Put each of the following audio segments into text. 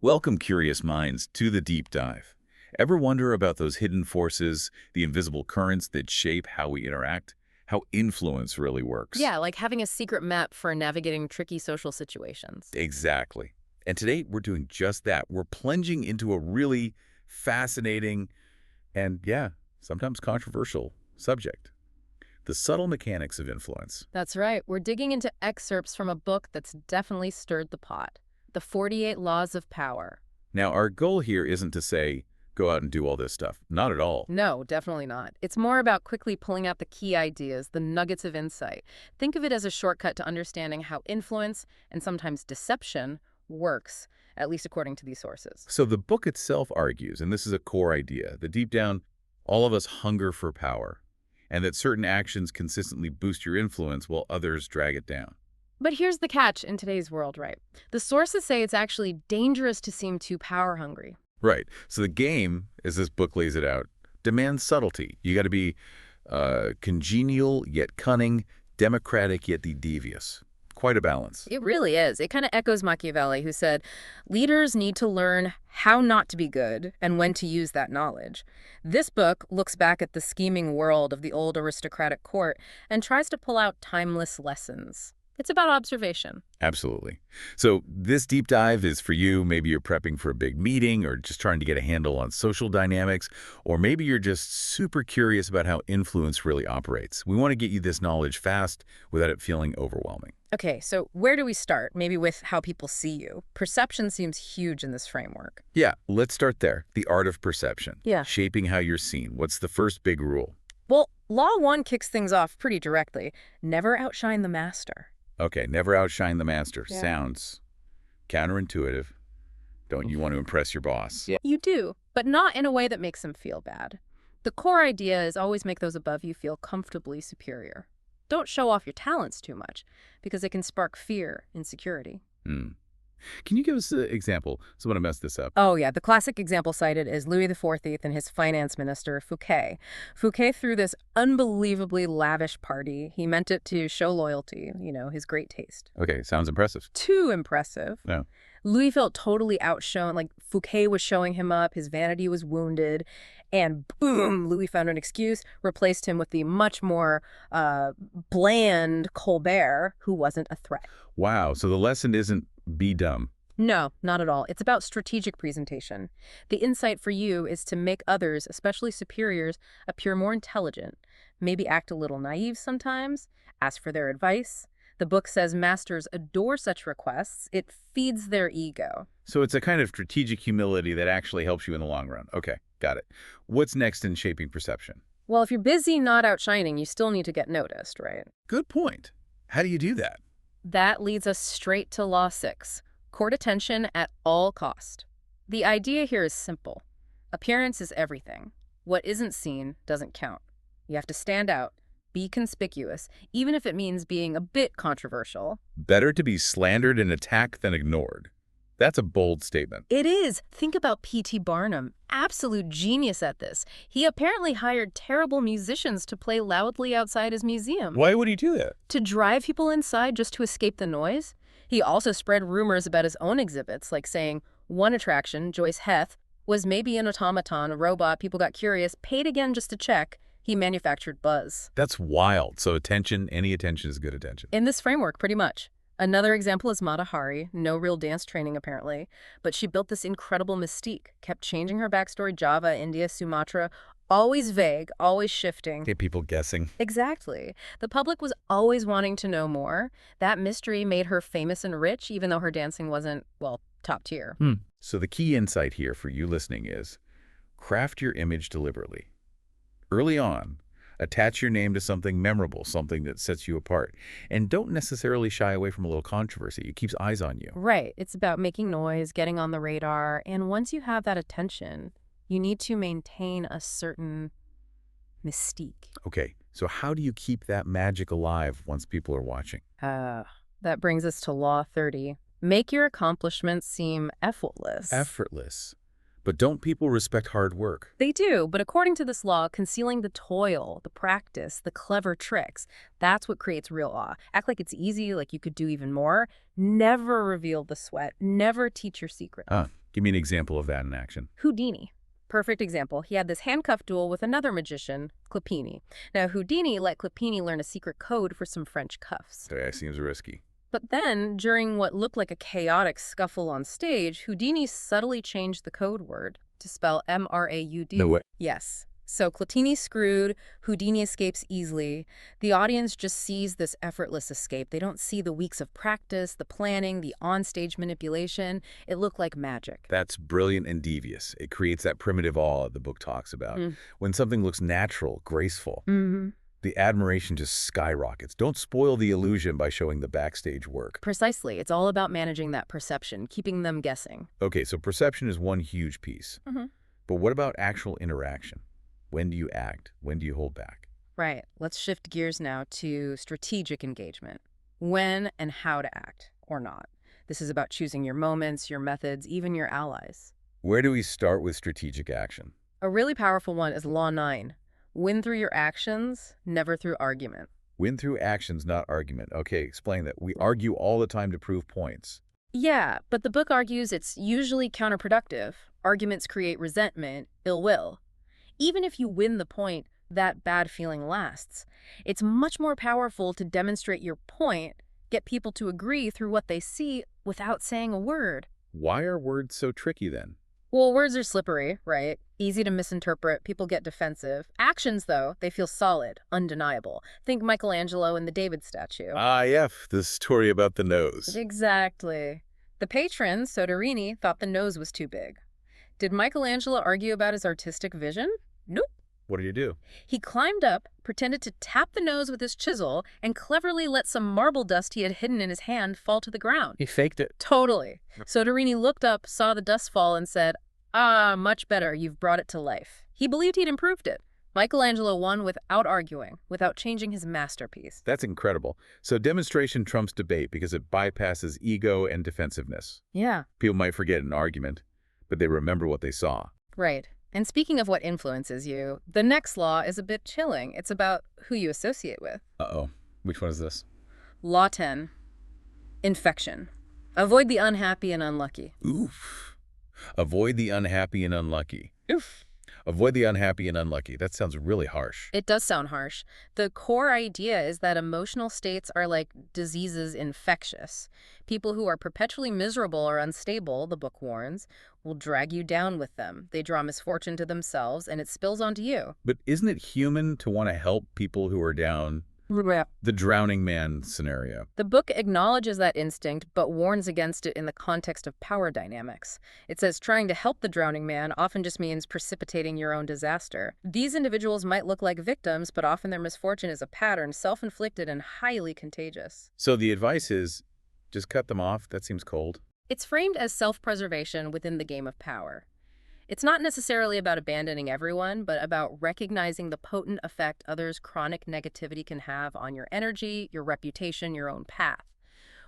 Welcome, curious minds, to the deep dive. Ever wonder about those hidden forces, the invisible currents that shape how we interact, how influence really works? Yeah, like having a secret map for navigating tricky social situations. Exactly. And today we're doing just that. We're plunging into a really fascinating and, yeah, sometimes controversial subject, the subtle mechanics of influence. That's right. We're digging into excerpts from a book that's definitely stirred the pot. The 48 Laws of Power. Now, our goal here isn't to say, go out and do all this stuff. Not at all. No, definitely not. It's more about quickly pulling out the key ideas, the nuggets of insight. Think of it as a shortcut to understanding how influence, and sometimes deception, works, at least according to these sources. So the book itself argues, and this is a core idea, that deep down, all of us hunger for power, and that certain actions consistently boost your influence while others drag it down. But here's the catch in today's world, right? The sources say it's actually dangerous to seem too power hungry. Right. So the game, as this book lays it out, demands subtlety. You got to be congenial yet cunning, democratic yet devious. Quite a balance. It really is. It kind of echoes Machiavelli, who said, leaders need to learn how not to be good and when to use that knowledge. This book looks back at the scheming world of the old aristocratic court and tries to pull out timeless lessons. It's about observation. Absolutely. So this deep dive is for you. Maybe you're prepping for a big meeting or just trying to get a handle on social dynamics, or maybe you're just super curious about how influence really operates. We want to get you this knowledge fast without it feeling overwhelming. Okay, so where do we start? Maybe with how people see you. Perception seems huge in this framework. Yeah, let's start there. The art of perception. Yeah. Shaping how you're seen. What's the first big rule? Well, Law 1 kicks things off pretty directly. Never outshine the master. Okay, never outshine the master. Yeah. Sounds counterintuitive. Don't you want to impress your boss? Yeah. You do, but not in a way that makes them feel bad. The core idea is always make those above you feel comfortably superior. Don't show off your talents too much, because it can spark fear, insecurity. Hmm. Can you give us an example? So I'm going to mess this up. Oh, yeah. The classic example cited is Louis XIV and his finance minister, Fouquet. Fouquet threw this unbelievably lavish party. He meant it to show loyalty, his great taste. Okay, sounds impressive. Too impressive. No. Louis felt totally outshone, like Fouquet was showing him up, his vanity was wounded, and boom, Louis found an excuse, replaced him with the much more bland Colbert, who wasn't a threat. Wow, so the lesson isn't be dumb. No, not at all. It's about strategic presentation. The insight for you is to make others, especially superiors, appear more intelligent, maybe act a little naive sometimes, ask for their advice. The book says masters adore such requests. It feeds their ego. So it's a kind of strategic humility that actually helps you in the long run. Okay, got it. What's next in shaping perception? Well, if you're busy not outshining, you still need to get noticed, right? Good point. How do you do that? That leads us straight to Law 6, court attention at all cost. The idea here is simple. Appearance is everything. What isn't seen doesn't count. You have to stand out, be conspicuous, even if it means being a bit controversial. Better to be slandered and attacked than ignored. That's a bold statement. It is. Think about P.T. Barnum, absolute genius at this. He apparently hired terrible musicians to play loudly outside his museum. Why would he do that? To drive people inside just to escape the noise? He also spread rumors about his own exhibits, like saying one attraction, Joyce Heth, was maybe an automaton, a robot. People got curious, paid again just to check. He manufactured buzz. That's wild. So attention, any attention is good attention. In this framework, pretty much. Another example is Mata Hari, no real dance training apparently, but she built this incredible mystique, kept changing her backstory, Java, India, Sumatra, always vague, always shifting. Get people guessing. Exactly. The public was always wanting to know more. That mystery made her famous and rich, even though her dancing wasn't, well, top tier. So the key insight here for you listening is craft your image deliberately. Early on, attach your name to something memorable, something that sets you apart. And don't necessarily shy away from a little controversy. It keeps eyes on you. Right. It's about making noise, getting on the radar, and once you have that attention, you need to maintain a certain mystique. Okay, so how do you keep that magic alive once people are watching? That brings us to Law 30. Make your accomplishments seem effortless. Effortless. But don't people respect hard work? They do, but according to this law, concealing the toil, the practice, the clever tricks, that's what creates real awe. Act like it's easy, like you could do even more. Never reveal the sweat. Never teach your secret. Give me an example of that in action. Houdini. Perfect example. He had this handcuff duel with another magician, Clapini. Now, Houdini let Clapini learn a secret code for some French cuffs. That seems risky. But then, during what looked like a chaotic scuffle on stage, Houdini subtly changed the code word to spell M-R-A-U-D. No way. Yes. So Platini's screwed, Houdini escapes easily. The audience just sees this effortless escape. They don't see the weeks of practice, the planning, the onstage manipulation. It looked like magic. That's brilliant and devious. It creates that primitive awe the book talks about. When something looks natural, graceful, the admiration just skyrockets. Don't spoil the illusion by showing the backstage work. Precisely. It's all about managing that perception, keeping them guessing. Okay, so perception is one huge piece. But what about actual interaction? When do you act? When do you hold back? Right. Let's shift gears now to strategic engagement. When and how to act, or not. This is about choosing your moments, your methods, even your allies. Where do we start with strategic action? A really powerful one is Law 9. Win through your actions, never through argument. Win through actions, not argument. Okay, explain that. We argue all the time to prove points. Yeah, but the book argues it's usually counterproductive. Arguments create resentment, ill will. Even if you win the point, that bad feeling lasts. It's much more powerful to demonstrate your point, get people to agree through what they see without saying a word. Why are words so tricky then? Well, words are slippery, right? Easy to misinterpret, people get defensive. Actions, though, they feel solid, undeniable. Think Michelangelo and the David statue. Ah, yeah, the story about the nose. Exactly. The patron, Soderini, thought the nose was too big. Did Michelangelo argue about his artistic vision? Nope. What did you do? He climbed up, pretended to tap the nose with his chisel, and cleverly let some marble dust he had hidden in his hand fall to the ground. He faked it. Totally. Soderini looked up, saw the dust fall, and said, "Ah, much better, you've brought it to life." He believed he'd improved it. Michelangelo won without arguing, without changing his masterpiece. That's incredible. So demonstration trumps debate because it bypasses ego and defensiveness. Yeah. People might forget an argument, but they remember what they saw. Right. And speaking of what influences you, the next law is a bit chilling. It's about who you associate with. Uh-oh. Which one is this? Law 10. Infection. Avoid the unhappy and unlucky. Oof. Avoid the unhappy and unlucky. Oof. Avoid the unhappy and unlucky. That sounds really harsh. It does sound harsh. The core idea is that emotional states are like diseases infectious. People who are perpetually miserable or unstable, the book warns, will drag you down with them. They draw misfortune to themselves, and it spills onto you. But isn't it human to want to help people who are down? The drowning man scenario. The book acknowledges that instinct, but warns against it in the context of power dynamics. It says trying to help the drowning man often just means precipitating your own disaster. These individuals might look like victims, but often their misfortune is a pattern, self-inflicted and highly contagious. So the advice is, just cut them off? That seems cold. It's framed as self-preservation within the game of power. It's not necessarily about abandoning everyone, but about recognizing the potent effect others' chronic negativity can have on your energy, your reputation, your own path.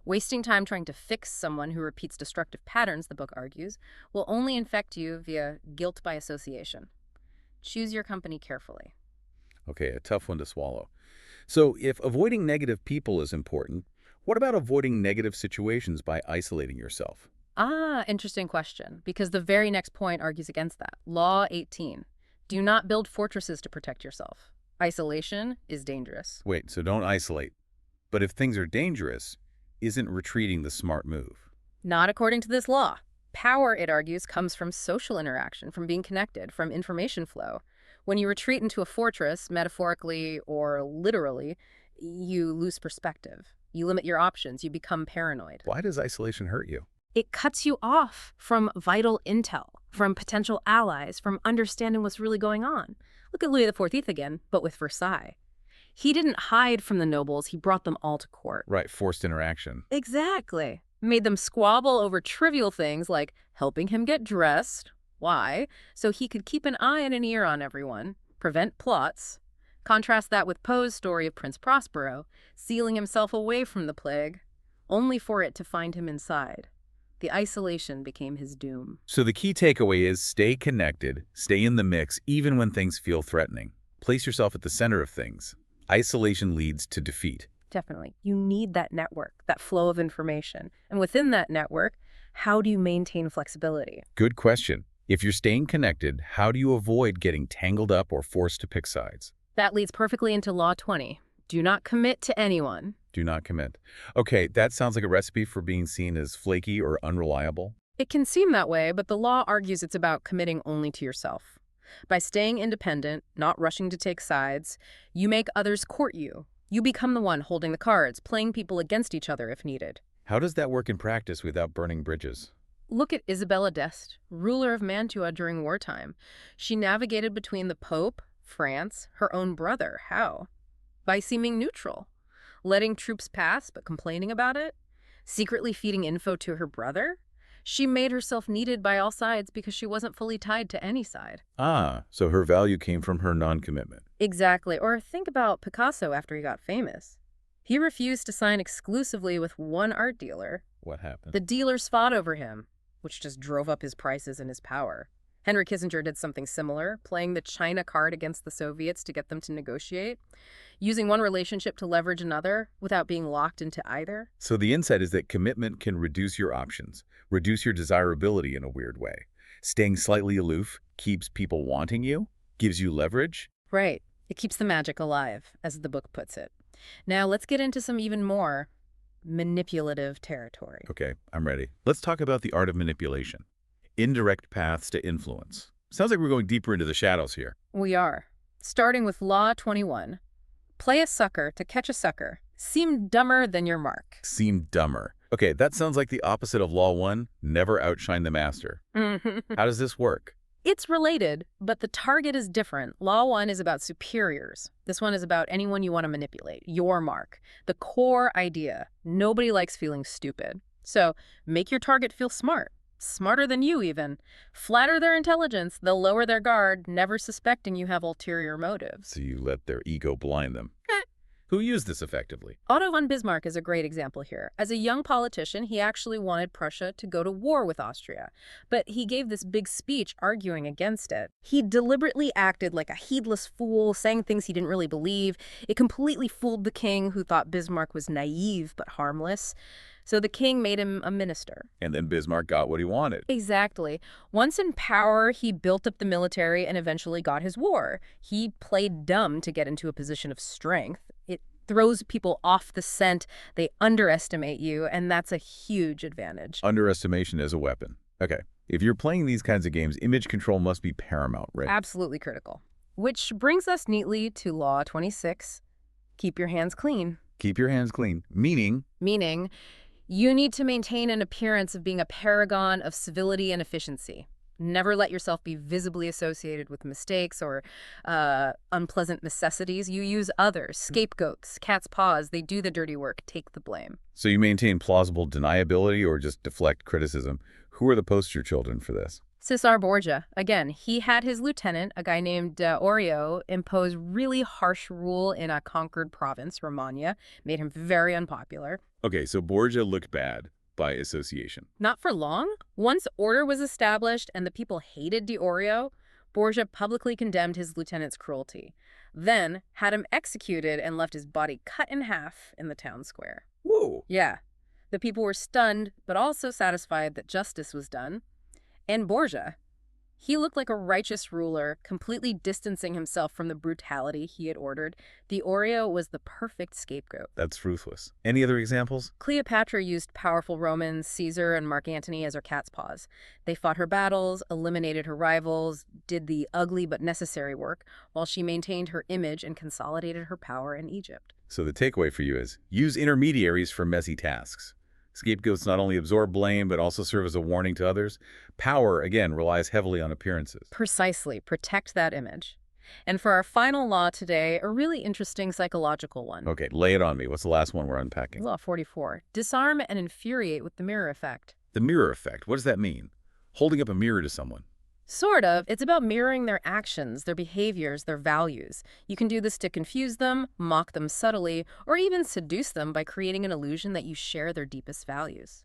Wasting time trying to fix someone who repeats destructive patterns, the book argues, will only infect you via guilt by association. Choose your company carefully. Okay, a tough one to swallow. So if avoiding negative people is important, what about avoiding negative situations by isolating yourself? Ah, interesting question, because the very next point argues against that. Law 18. Do not build fortresses to protect yourself. Isolation is dangerous. Wait, so don't isolate. But if things are dangerous, isn't retreating the smart move? Not according to this law. Power, it argues, comes from social interaction, from being connected, from information flow. When you retreat into a fortress, metaphorically or literally, you lose perspective. You limit your options. You become paranoid. Why does isolation hurt you? It cuts you off from vital intel, from potential allies, from understanding what's really going on. Look at Louis XIV again, but with Versailles. He didn't hide from the nobles, he brought them all to court. Right, forced interaction. Exactly. Made them squabble over trivial things like helping him get dressed. Why? So he could keep an eye and an ear on everyone, prevent plots. Contrast that with Poe's story of Prince Prospero, sealing himself away from the plague, only for it to find him inside. The isolation became his doom. So the key takeaway is stay connected, stay in the mix, even when things feel threatening. Place yourself at the center of things. Isolation leads to defeat. Definitely. You need that network, that flow of information. And within that network, How do you maintain flexibility? Good question. If you're staying connected, how do you avoid getting tangled up or forced to pick sides? That leads perfectly into Law 20. Do not commit to anyone. Do not commit. Okay, that sounds like a recipe for being seen as flaky or unreliable. It can seem that way, but the law argues it's about committing only to yourself. By staying independent, not rushing to take sides, you make others court you. You become the one holding the cards, playing people against each other if needed. How does that work in practice without burning bridges? Look at Isabella d'Este, ruler of Mantua during wartime. She navigated between the Pope, France, her own brother. How? By seeming neutral. Letting troops pass but complaining about it. Secretly feeding info to her brother. She made herself needed by all sides because she wasn't fully tied to any side. Ah, so her value came from her non-commitment. Exactly. Or think about Picasso after he got famous. He refused to sign exclusively with one art dealer. What happened? The dealers fought over him, which just drove up his prices and his power. Henry Kissinger did something similar, playing the China card against the Soviets to get them to negotiate, using one relationship to leverage another without being locked into either. So the insight is that commitment can reduce your options, reduce your desirability in a weird way. Staying slightly aloof keeps people wanting you, gives you leverage. Right. It keeps the magic alive, as the book puts it. Now let's get into some even more manipulative territory. Okay, I'm ready. Let's talk about the art of manipulation. Indirect paths to influence. Sounds like we're going deeper into the shadows here. We are. Starting with Law 21. Play a sucker to catch a sucker. Seem dumber than your mark. Seem dumber. Okay, that sounds like the opposite of Law 1, never outshine the master. How does this work? It's related, but the target is different. Law 1 is about superiors. This one is about anyone you want to manipulate, your mark. The core idea. Nobody likes feeling stupid. So make your target feel smart. Smarter than you, even. Flatter their intelligence, they'll lower their guard, never suspecting you have ulterior motives. So you let their ego blind them. Who used this effectively? Otto von Bismarck is a great example here. As a young politician, he actually wanted Prussia to go to war with Austria, but he gave this big speech arguing against it. He deliberately acted like a heedless fool, saying things he didn't really believe. It completely fooled the king, who thought Bismarck was naive but harmless. So the king made him a minister. And then Bismarck got what he wanted. Exactly. Once in power, he built up the military and eventually got his war. He played dumb to get into a position of strength. It throws people off the scent. They underestimate you, and that's a huge advantage. Underestimation is a weapon. Okay. If you're playing these kinds of games, image control must be paramount, right? Absolutely critical. Which brings us neatly to Law 26. Keep your hands clean. Keep your hands clean. Meaning, you need to maintain an appearance of being a paragon of civility and efficiency. Never let yourself be visibly associated with mistakes or unpleasant necessities. You use others, scapegoats, cat's paws. They do the dirty work. Take the blame. so you maintain plausible deniability or just deflect criticism. Who are the poster children for this? Cesar Borgia, again, he had his lieutenant, a guy named Orio, impose really harsh rule in a conquered province, Romagna, made him very unpopular. Okay, so Borgia looked bad by association. Not for long. Once order was established and the people hated Orio, Borgia publicly condemned his lieutenant's cruelty, then had him executed and left his body cut in half in the town square. Whoa. Yeah, the people were stunned, but also satisfied that justice was done. And Borgia, he looked like a righteous ruler, completely distancing himself from the brutality he had ordered. Orio was the perfect scapegoat. That's ruthless. Any other examples? Cleopatra used powerful Romans, Caesar and Mark Antony, as her cat's paws. They fought her battles, eliminated her rivals, did the ugly but necessary work, while she maintained her image and consolidated her power in Egypt. So the takeaway for you is use intermediaries for messy tasks. Scapegoats not only absorb blame, but also serve as a warning to others. Power, again, relies heavily on appearances. Precisely. Protect that image. And for our final law today, a really interesting psychological one. Okay, lay it on me. What's the last one we're unpacking? Law 44. Disarm and infuriate with the mirror effect. The mirror effect. What does that mean? Holding up a mirror to someone. Sort of. It's about mirroring their actions, their behaviors, their values. You can do this to confuse them, mock them subtly, or even seduce them by creating an illusion that you share their deepest values.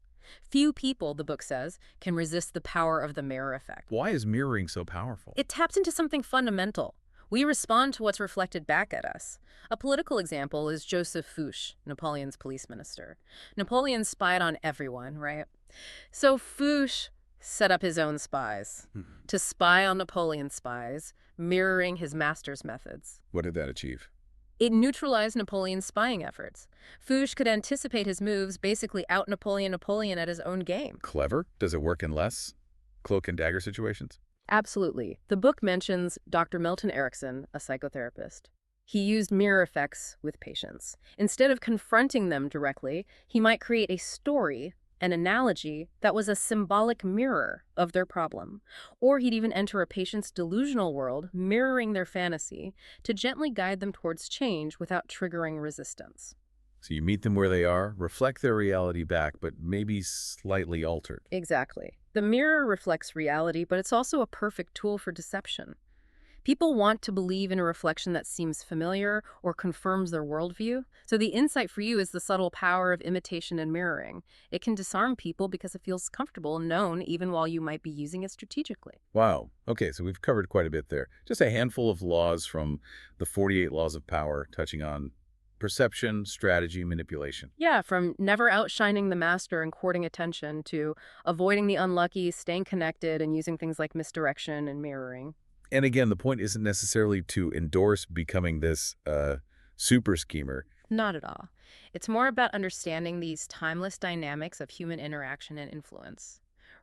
Few people, the book says, can resist the power of the mirror effect. Why is mirroring so powerful? It taps into something fundamental. We respond to what's reflected back at us. A political example is Joseph Fouché, Napoleon's police minister. Napoleon spied on everyone, right? So Fouché set up his own spies Hmm. to spy on Napoleon's spies, mirroring his master's methods. What did that achieve? It neutralized Napoleon's spying efforts. Fouché could anticipate his moves, basically out Napoleon at his own game. Clever? Does it work in less cloak and dagger situations? Absolutely. The book mentions Dr. Milton Erickson, a psychotherapist. He used mirror effects with patients. Instead of confronting them directly, he might create a story, an analogy that was a symbolic mirror of their problem. Or he'd even enter a patient's delusional world, mirroring their fantasy, to gently guide them towards change without triggering resistance. So you meet them where they are, reflect their reality back, but maybe slightly altered. Exactly. The mirror reflects reality, but it's also a perfect tool for deception. People want to believe in a reflection that seems familiar or confirms their worldview. So the insight for you is the subtle power of imitation and mirroring. It can disarm people because it feels comfortable and known even while you might be using it strategically. Wow. Okay, so we've covered quite a bit there. Just a handful of laws from the 48 laws of power touching on perception, strategy, manipulation. Yeah, from never outshining the master and courting attention to avoiding the unlucky, staying connected, and using things like misdirection and mirroring. And again, the point isn't necessarily to endorse becoming this super schemer. Not at all. It's more about understanding these timeless dynamics of human interaction and influence.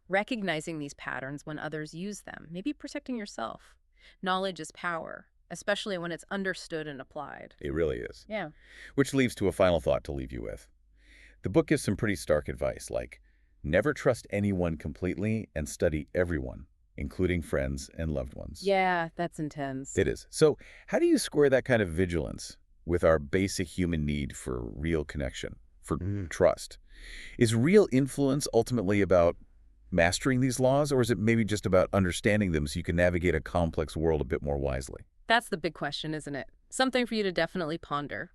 Recognizing these patterns when others use them, maybe protecting yourself. Knowledge is power, especially when it's understood and applied. It really is. Yeah. Which leads to a final thought to leave you with. The book gives some pretty stark advice, like never trust anyone completely and study everyone, including friends and loved ones. Yeah, that's intense. It is. So how do you square that kind of vigilance with our basic human need for real connection, for trust? Is real influence ultimately about mastering these laws, or is it maybe just about understanding them so you can navigate a complex world a bit more wisely? That's the big question, isn't it? Something for you to definitely ponder.